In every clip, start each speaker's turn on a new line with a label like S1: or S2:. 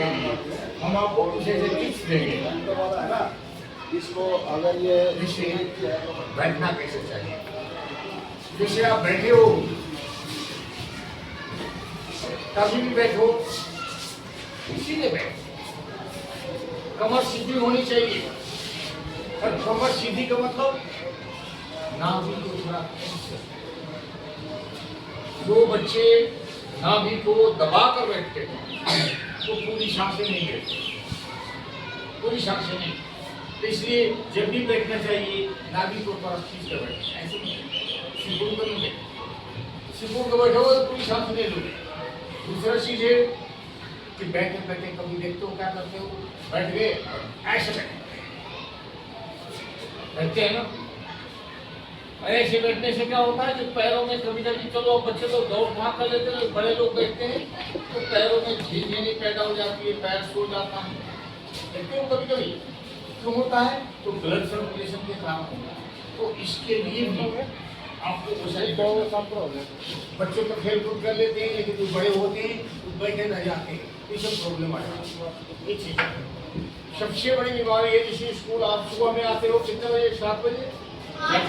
S1: के लिए हम आपको कुछ ऐसे टिप्स देंगे
S2: इसको अगर ये
S1: जैसे बैठना कैसे चाहिए। जैसे आप बैठे हो, कभी भी बैठो सीधे बैठो, कमर सीधी होनी चाहिए। और कमर सीधी का मतलब नाभि को थोड़ा, जो बच्चे नाभि को दबा कर बैठते हैं तो पूरी सांसें नहीं लेते, पूरी सांसें नहीं। तो इसलिए जब भी बैठना चाहिए नाभि को थोड़ा खींच कर बैठे, ऐसे नहीं सिकुड़ कर नहीं बैठे। सिकुड़ कर बैठोगे तो पूरी सांस नहीं लोगे। दूसरा चीज है कि बैठे बैठे कभी देखते हो क्या करते हो, बैठ गए ऐसे बैठते हैं ना। ऐसे बैठने से क्या होता है, जो पैरों में कभी कभी, चलो बच्चे लोग दौड़ भाग कर लेते हैं, बड़े लोग बैठते हैं तो पैरों में झिझनी पैदा हो जाती है, पैर सो जाता है। देखते हो कभी कभी क्यों होता है, तो ब्लड सर्कुलेशन के कारण होता है। तो इसके लिए भी आपको बच्चों तो खेल कूद कर लेते हैं, लेकिन जो बड़े होते हैं तो बैठे रह जाते हैं, ये सब प्रॉब्लम आ जाती है। ये चीज सबसे बड़ी बीमारी है। जैसे स्कूल आप सुबह में आते हो कितने बजे, 7 बजे 8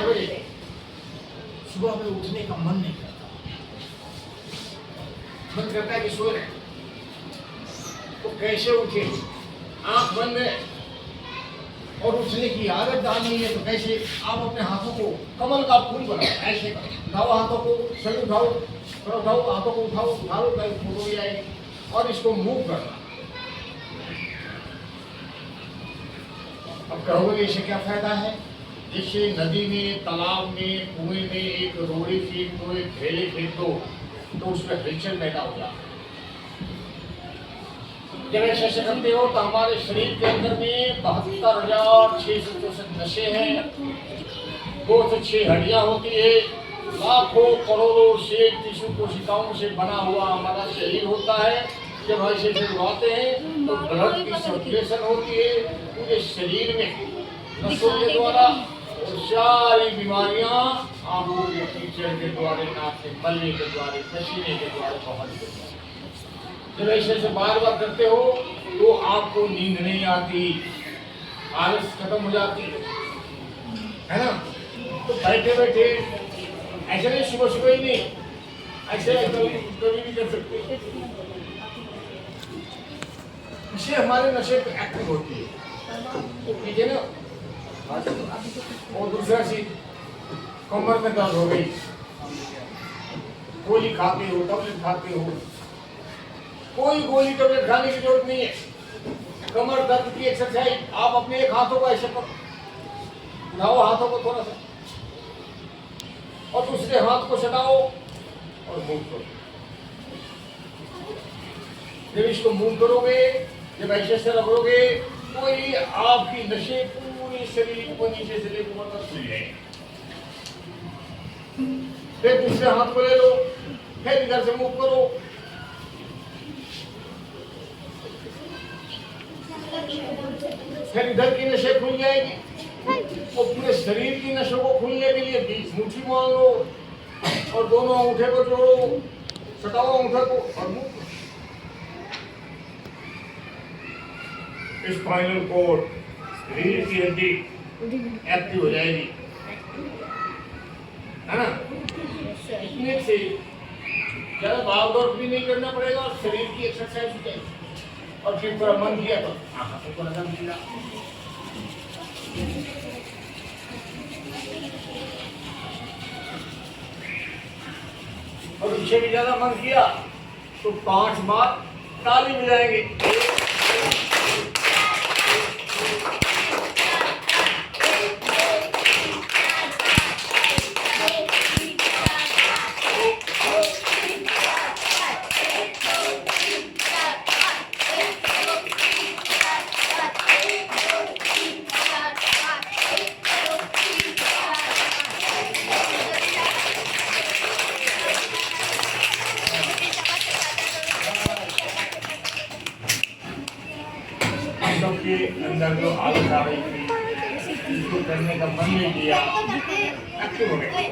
S1: बजे, सुबह में उठने का मन नहीं करता, मन करता है कि सो रहे। तो कैसे उठे, आंख बंद है और उठने की आदत डालनी है, तो कैसे आप अपने हाथों को कमल का फूल बनाओ, ऐसे उठाओ हाथों को, सही उठाओ, उठाओ हाथों को, उठाओ उठाओ, फोटो भी आएगी और इसको मूव करना। अब कहोगे इससे क्या फायदा है। जैसे नदी में, तालाब में, कुएं में एक रोड़ी फेंक दो, एक ढेले फेंक दो तो उसमें हलचल पैदा हो जाता है। जब ऐसे करते हो तो हमारे शरीर के अंदर में 72,664 नशे हैं, 2 से 6 हड्डियां होती है, लाखों करोड़ों से टिश्यू कोशिकाओं से बना हुआ हमारा शरीर होता है। जब ऐसे उड़ाते हैं तो ब्लड की सर्कुलेशन होती है पूरे शरीर में, नसों के द्वारा, और सारी बीमारियां आंखों के कीचड़ के द्वारा, नाक से मलने के द्वारा, पसीने के द्वारा बाहर निकलती है। जब ऐसे बार बार करते हो तो आपको नींद नहीं आती, आलस खत्म हो जाती है ना। तो बैठे बैठे ऐसे नहीं, सुबह सुबह ही नहीं, ऐसे कभी भी कर सकते। इससे हमारे नशे एक्टिव होती है, ठीक है ना। और दूसरा चीज, कमर में दर्द हो गई, गोली खाते हो, टैबलेट खाते हो, कोई गोली टैबलेट खाने की जरूरत नहीं है। कमर दर्द की एक्सरसाइज आप अपने एक हाथों को ऐसे करो, उठाओ हाथों को थोड़ा सा और दूसरे हाथ को सटाओ और मूव करो। जब इसको मूव करोगे, जब ऐसे से रगड़ोगे, कोई आपकी नशे पूरे शरीर को नीचे से लेकर ऊपर तक खुल जाएंगे। फिर दूसरे हाथ को ले लो, फिर इधर से मूव करो, फिर इधर की नशे खुल जाएगी। और पूरे शरीर की नसों को खुलने के लिए बीच मुट्ठी मान लो और दोनों अंगूठे को जोड़ो, सटाओ अंगूठे को और मुंह। स्पाइनल कोड, रीढ़ की हड्डी एक्टिव हो जाएगी, है ना। इतने से ज्यादा भाग दौड़ भी नहीं करना पड़ेगा और शरीर की एक्सरसाइज हो जाएगी। और फिर थोड़ा मन किया तो हाथों को नजर मिला, और उससे भी ज्यादा मन किया तो 5 बार ताली बजाएंगे। के अंदर जो आदत आ रही थी, इसको करने का मन नहीं किया, एक्टिव हो गए,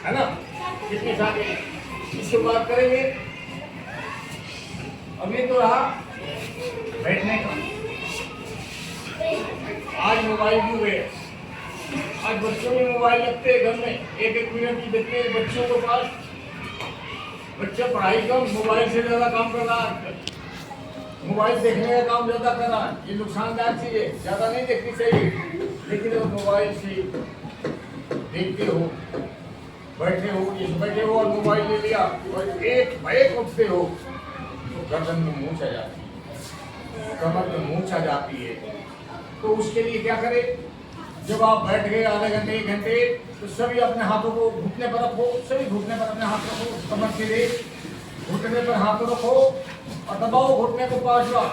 S1: है ना। कितनी सारी इससे बात करेंगे अब ये तो रहा बैठने का। आज मोबाइल क्यों गए? आज बच्चों में मोबाइल लगते हैं घर में, एक एक मिनट की देखते हैं बच्चों के पास। बच्चा पढ़ाई कम, मोबाइल से ज्यादा काम कर रहा है। मोबाइल देखने का काम ज्यादा कर रहा है। ये नुकसानदायक चीज है, ज्यादा नहीं देखनी चाहिए। लेकिन अब मोबाइल से देखते हो, बैठे हो और मोबाइल ले लिया और एक उठते हो तो गर्दन में मूंछ आ जाती है, कमर में मूंछ आ जाती है। तो उसके लिए क्या करें? जब आप बैठ गए आधे घंटे 1 घंटे, तो सभी अपने हाथों को घुटने पर रखो, सभी घुटने पर अपने हाथ रखो, कमर के लिए घुटने पर हाथ रखो और दबाओ घुटने को 5 बार।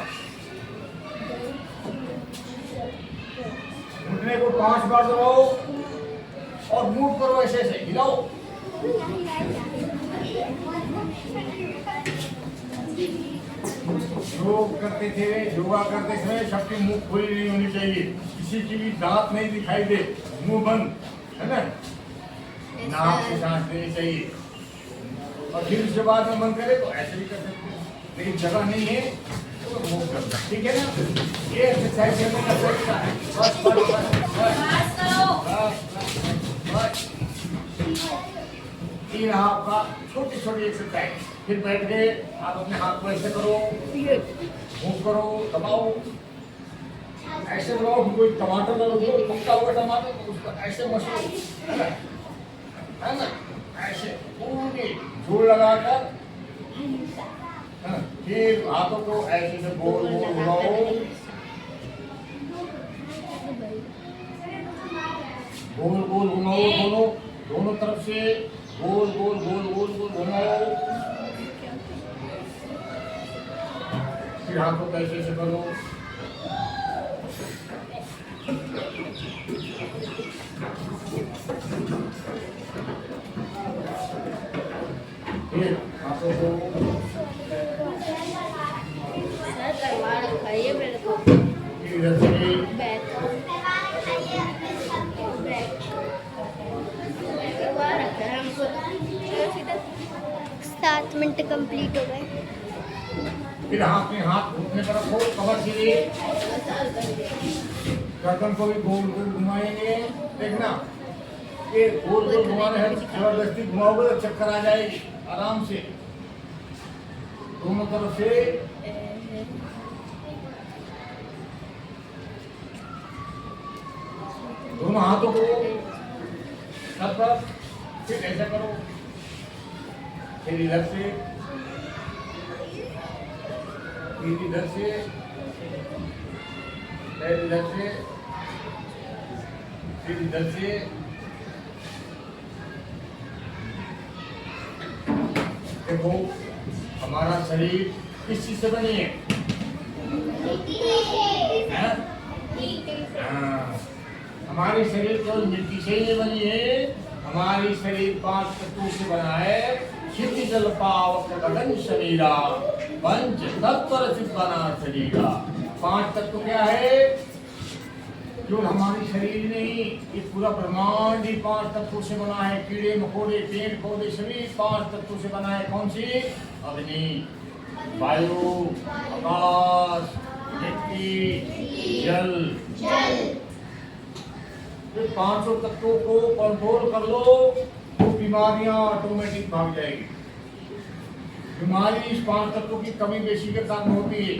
S1: घुटने को 5 बार दबाओ और मूव करो, ऐसे ऐसे हिलाओ। योग करते थे, योगा करते समय सबकी मुंह खुली नहीं होनी चाहिए, किसी की भी दांत नहीं दिखाई दे, मुंह बंद, है ना? नाक से सांस लेनी चाहिए। और फिर उसके बाद में मन करे तो ऐसे भी कर सकते हैं, लेकिन जगह नहीं है तो मूव करना, ठीक है ना? ये एक्सरसाइज करने का तरीका है। बस बस बस ये रहा आपका छोटी छोटी एक्सरसाइज। फिर बैठ गए, आप अपने हाथ को ऐसे करो, मूव करो, दबाओ, ऐसे दबाओ कि कोई टमाटर ना लगे, पका हुआ टमाटर तो उसको ऐसे मसलो, है ना? ऐसे पूरी जोर लगाकर, फिर हाथों को ऐसे से गोल गोल घुमाओ, गोल गोल घुमाओ, दोनों तरफ से गोल गोल गोल गोल गोल घुमाओ। फिर हाथों को ऐसे से करो, फिर हाथों को इधर से
S3: 7 मिनट कंप्लीट हो गए।
S1: फिर हाथ में हाथ घुटने पर रखो, कमर के लिए गर्दन को भी गोल गोल घुमाएंगे। देखना ये गोल गोल घुमाने हैं, जबरदस्ती घुमाओगे तो चक्कर आ जाएगी। आराम से दोनों तरफ से दोनों हाथों को सर पर, फिर ऐसा करो, फिर इधर से, फिर इधर से, फिर इधर से, फिर इधर से। देखो हमारा शरीर किस चीज से बनी है? हमारी शरीर केवल मिट्टी से ही बनी है। हमारी शरीर 5 तत्वों से बना है। क्षिति जल पावक गगन शरीरा, पंच तत्व रचित बना शरीरा। 5 तत्व क्या है? जो हमारी शरीर नहीं, ये पूरा ब्रह्मांड ही 5 तत्वों से बना है। कीड़े मकोड़े, पेड़ पौधे सभी 5 तत्वों से बना है। कौन सी? अग्नि, वायु, आकाश, मिट्टी, जल। तो 5 तत्वों को कंट्रोल कर लो तो बीमारियां ऑटोमेटिक भाग जाएगी। बीमारी इस 5 तत्वों की कमी बेशी के कारण होती है।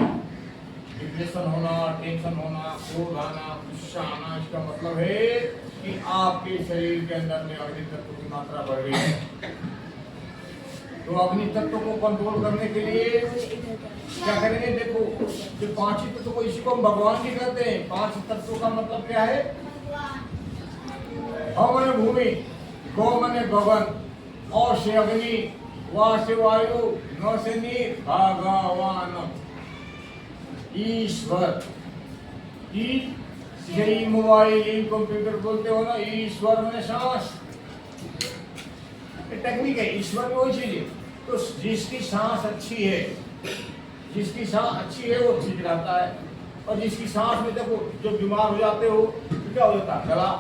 S1: डिप्रेशन होना, टेंशन होना, क्रोध आना, गुस्सा आना, इसका मतलब है कि आपके शरीर के अंदर में अग्नि तत्व की मात्रा बढ़ गई है। तो अग्नि तत्व को कंट्रोल करने के लिए क्या करेंगे? देखो जो 5 ही तत्व को, इसी को हम भगवान भी कहते हैं। 5 तत्वों का मतलब क्या है? ह मने भूमि, गौ मने गगन, और से अग्नि, वा से वायु, न से नीर, भगवान ईश्वर। यही मोबाइल कंप्यूटर बोलते हो ना, ईश्वर मैंने सांस, टेक्निक है। ईश्वर में वही चीज है। तो जिसकी सांस अच्छी है, जिसकी सांस अच्छी है वो ठीक रहता है। और जिसकी सांस में देखो, जो बीमार हो जाते हो तो क्या हो जाता है? गला,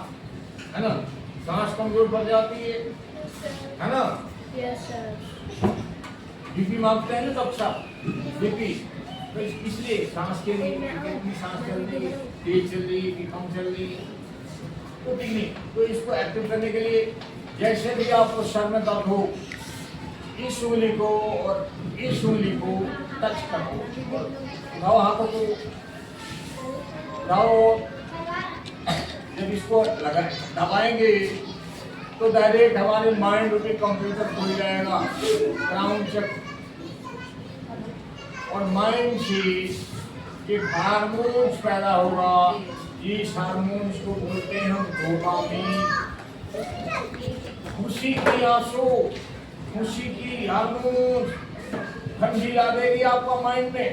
S1: है ना? सांस कमजोर पड़ जाती है ना?
S3: Yes sir.
S1: बीपी मापते हैं ना डॉक्टर साहब, बीपी तो इसलिए सांस के लिए कितनी सांस चल रही है, तेज चल रही है कि कम चल रही है, तो ठीक नहीं। तो इसको एक्टिव करने के लिए जैसे भी आपको सर में दर्द हो, इस उंगली को और इस उंगली को टच करो और उठाओ हाथों को, उठाओ। जब इसको लगा दबाएंगे तो डायरेक्ट हमारे माइंड रूपी कंप्यूटर खुल जाएगा, क्राउन चक, और माइंड से एक हार्मोन्स पैदा होगा। इस हार्मोन्स को बोलते हैं हम डोपामिन, खुशी की आंसू, खुशी की हार्मोन ठंडी ला देगी आपका माइंड में।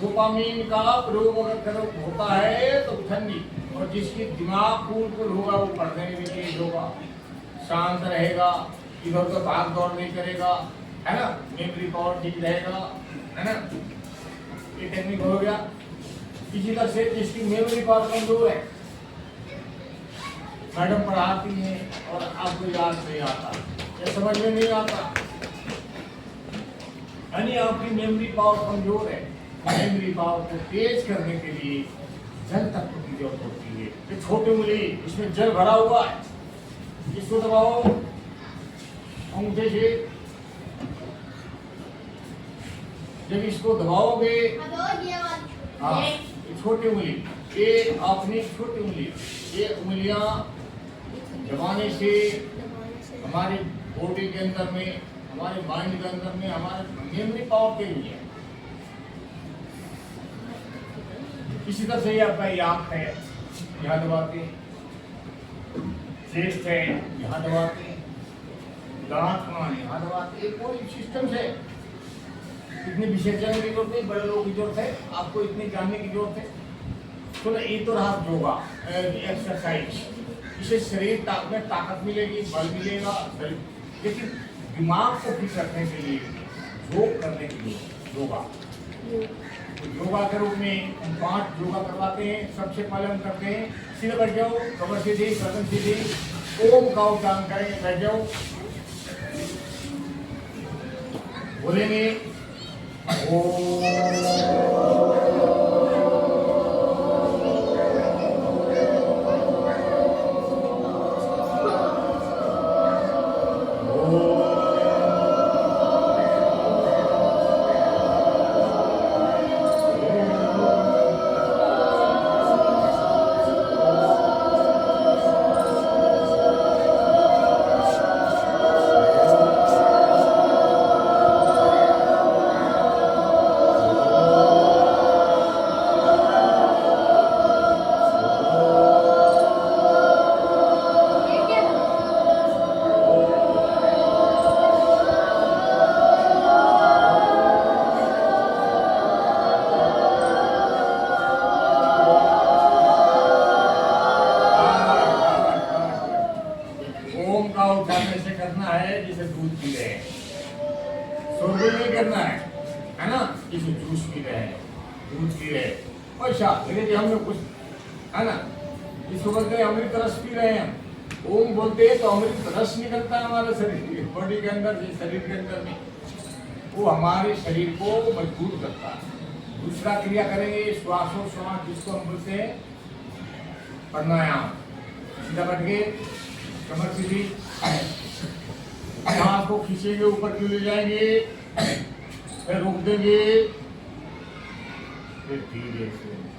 S1: डोपामिन का प्रयोग अगर होता है तो ठंडी, और जिसकी दिमाग कूल होगा वो पढ़ने में भी तेज होगा, शांत रहेगा, इधर उधर भाग दौड़ नहीं करेगा, है ना, मेमोरी पावर ठीक रहेगा, है ना। ये टेक्निक हो गया। इसी तरह से जिसकी मेमोरी पावर कमजोर है, मैडम पढ़ाती हैं और आपको याद नहीं आता या समझ में नहीं आता, यानी आपकी मेमोरी पावर कमजोर है। मेमोरी पावर को तेज करने के लिए जल तत्व की जरूरत होती है। ये छोटी उंगली, इसमें जल भरा हुआ है, इसको दबाओ अंगूठे से। जब इसको दबाओगे, हाँ, ये छोटी उंगली, ये अपनी छोटी उंगली, ये उंगलियां दबाने से हमारे बॉडी के अंदर में, हमारे माइंड के अंदर में, हमारे मेमोरी पावर के लिए। इसी तरह से आपका याक है, यहाँ दबाते, चेस्ट है, यहाँ दबाते, दांत हमारे यहाँ दबाते, एक पूरी सिस्टम से। इतनी विशेष जानने की जरूरत नहीं, बड़े लोगों की जरूरत है, आपको इतनी जानने की जरूरत है। तो ये तो रहा योगा, एक्सरसाइज, इससे शरीर में ताकत मिलेगी, बल मिलेगा शरीर, लेकिन दिमाग को फिट रखने के लिए, योग करने के लिए योगा। तो योगा के रूप में हम 5 योगा करवाते हैं। सबसे पहले हम करते हैं, सीधे बैठ जाओ, कमर सीधी, गर्दन सीधी, ओम का उच्चारण करेंगे, बैठ जाओ, बोलेंगे हम लोग कुछ, है ना, इसको बोलते हैं अमृत रस पी रहे हैं हम। ओम बोलते हैं तो अमृत रस निकलता है हमारे शरीर, बॉडी के अंदर, शरीर के अंदर में, वो हमारे शरीर को मजबूत करता है। दूसरा क्रिया करेंगे श्वासोश्वास, जिसको हम बोलते हैं प्राणायाम। सीधा बैठ के, कमर सीधी, सांस को खींचेंगे, ऊपर क्यों ले जाएंगे, फिर रोक देंगे, फिर धीरे से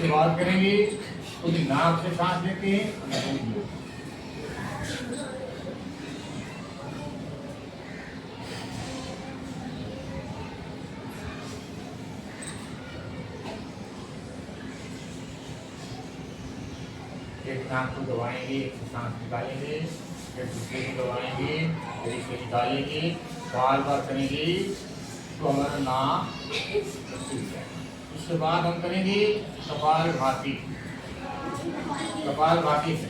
S1: बात करेंगे तो नाक से सांस लेते हैं, एक नाक को दबाएंगे, एक सांस निकालेंगे, फिर दूसरे को दबाएंगे, फिर इसे निकालेंगे, बार बार करेंगे तो हमारा नाक खुल जाएगा। उसके बाद हम करेंगे कपालभाति। कपालभाति से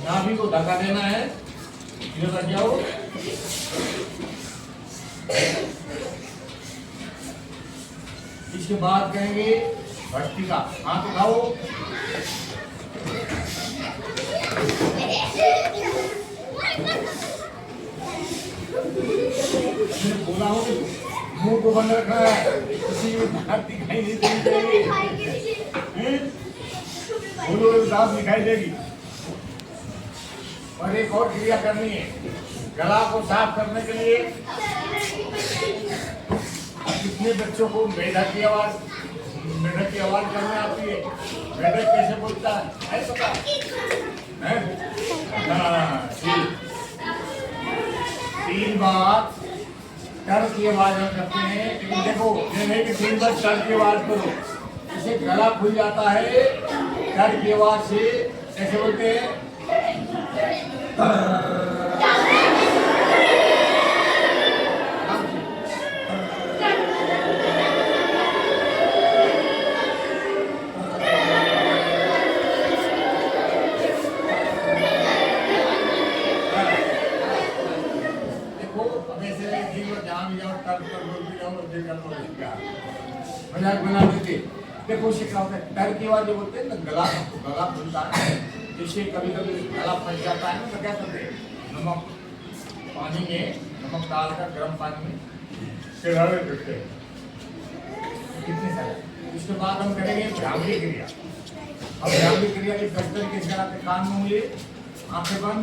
S1: नाभि को धक्का देना है, इधर रख जाओ। इसके बाद कहेंगे भस्त्रिका, हाथ उठाओ। मैंने बोला हूँ मुंह को बंद रखना है, किसी में दांत दिखाई नहीं देनी चाहिए। बोलो दांत दिखाई देगी। और एक और क्रिया करनी है, गला को साफ करने के लिए। कितने बच्चों को मेढक की आवाज करने आती है? मेढक कैसे बोलता है पता है? हाँ, तीन बार टर की आवाज हम करते हैं, लेकिन देखो ये नहीं कि 3 बार टर की आवाज करो, इसे गला खुल जाता है। टर की आवाज से कैसे बोलते हैं? मजाक बना देते। देखो उससे क्या होता है, टर की आवाज जो बोलते हैं ना, गला खुलता है। जैसे कभी कभी गला फंस जाता है ना, तो क्या करते हैं, नमक पानी में नमक डालकर गर्म पानी में सिरहावे करते हैं, कितने सारे। उसके बाद हम करेंगे भ्रामरी क्रिया। अब भ्रामरी क्रिया की 10 तरीके से कराते। कान में उंगली, आंखें बंद,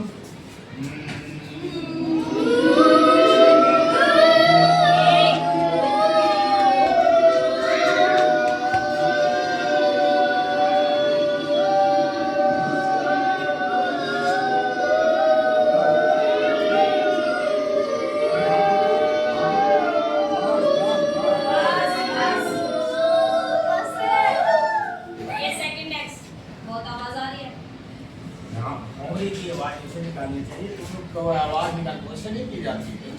S1: आवाज निकाल वैसे नहीं की जाती है।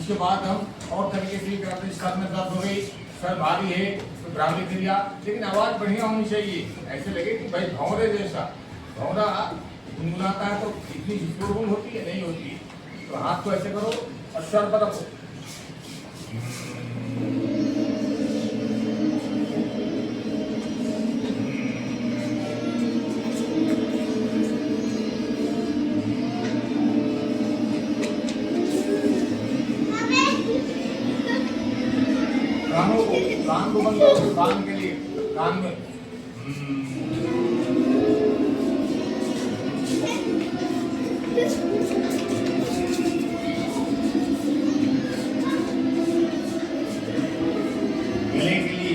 S1: इसके बाद हम और तरीके से करते हैं। सर में दर्द हो गई, सर भारी है तो भ्रामरी क्रिया, लेकिन आवाज बढ़िया होनी चाहिए, ऐसे लगे कि भाई भौरे जैसा। भौरा गुनगुनाता है तो इतनी शोरगुल होती है, नहीं होती। तो हाथ को ऐसे करो और सर पर रखो। कान को बंद करो, कान के लिए, कान में गले के लिए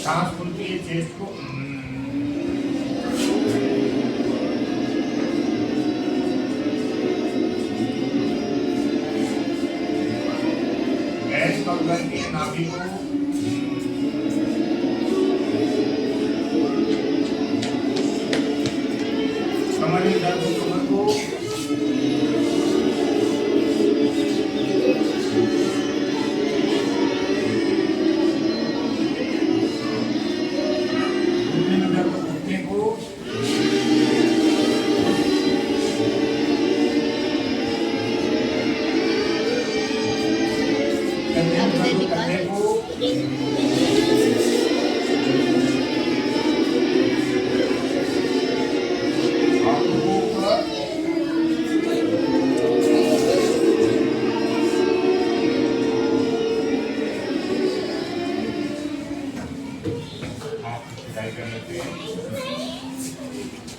S1: सांस खुलती है चेस्ट को। गैस कम करती है नाभि को। कमर में दर्द हो, कमर को।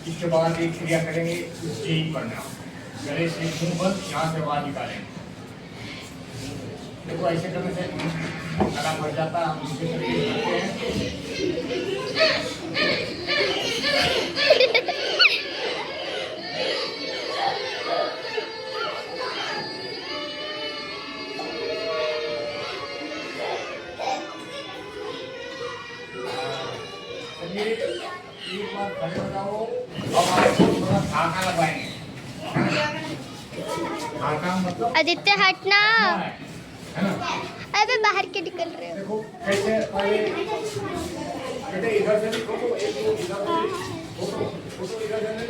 S1: इसके बाद एक क्रिया करेंगे उज्जयी प्रणाम। गले से मुंह बंद, यहाँ से बाहर निकालें। देखो ऐसे करने से गला भर जाता है, हम दूसरे तरीके से करते हैं। चलिए एक बार खड़े हो जाओ। अब आपको थोड़ा धागा लगाएंगे। धागा मतलब
S3: आदित्य हटना।
S1: है ना?
S3: अबे बाहर के निकल रहे हो।
S1: देखो कैसे पहले बेटे इधर से भी फोटो, एक दो इधर से भी फोटो, फोटो इधर से नहीं